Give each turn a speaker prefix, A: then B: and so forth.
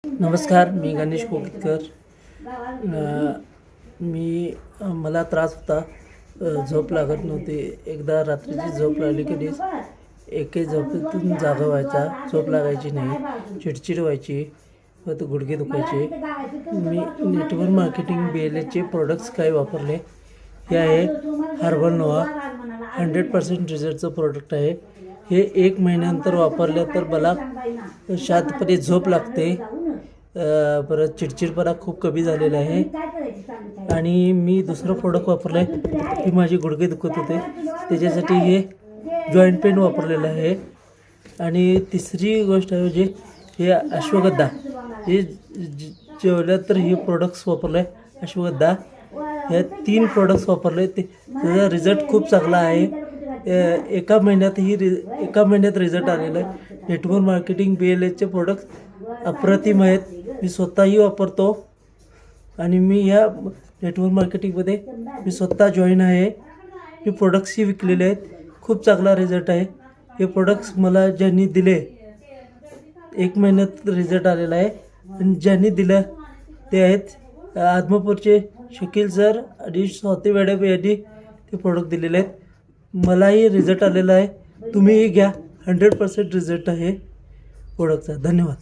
A: नमस्कार, मी गणेश कोकितकर. मला त्रास होता, झोप लागत नव्हती. एकदा रात्रीची झोप लागली की एके झोपेतून जागा व्हायचा, झोप लागायची नाही, चिडचिड व्हायची व तो गुडघे दुखायचे. मी नेटवर्क मार्केटिंग BLHचे प्रोडक्ट्स काही वापरले. हे आहे हर्बल नोवा, 100% रिझल्टचं प्रोडक्ट आहे. हे 1 महिन्यानंतर वापरलं तर मला शांतपणे झोप लागते. परत चिडचिडपणा खूप कमी झालेला आहे. आणि मी दुसरं प्रोडक्ट वापरलं आहे, की माझे गुडघे दुखत होते, त्याच्यासाठी हे जॉईंट पेन वापरलेलं आहे. आणि तिसरी गोष्ट म्हणजे हे अश्वगंधा, हे जेवलं तर हे प्रोडक्ट्स वापरलं आहे. अश्वगंधा हे 3 प्रोडक्ट्स वापरले, त्याचा रिझल्ट खूप चांगला आहे. एका महिन्यात रिझल्ट आलेला आहे. नेटवर्क मार्केटिंग BLHचे प्रोडक्ट अप्रतिम आहेत. मी स्वतःही वापरतो आणि मी ह्या नेटवर्क मार्केटिंगमध्ये मी स्वतः जॉईन आहे. मी प्रोडक्ट्सही विकलेले आहेत. खूप चांगला रिझल्ट आहे. हे प्रोडक्ट्स मला ज्यांनी दिले 1 महिन्यात रिझल्ट आलेला आहे. आणि ज्यांनी दिलं ते आहेत आदमापूरचे शकील सर आणि स्वाती मॅडम यांनी ते प्रोडक्ट दिलेले आहेत. मलाही रिझल्ट आलेला आहे. तुम्हीही घ्या, 100% रिझल्ट आहे प्रोडक्टचा. धन्यवाद.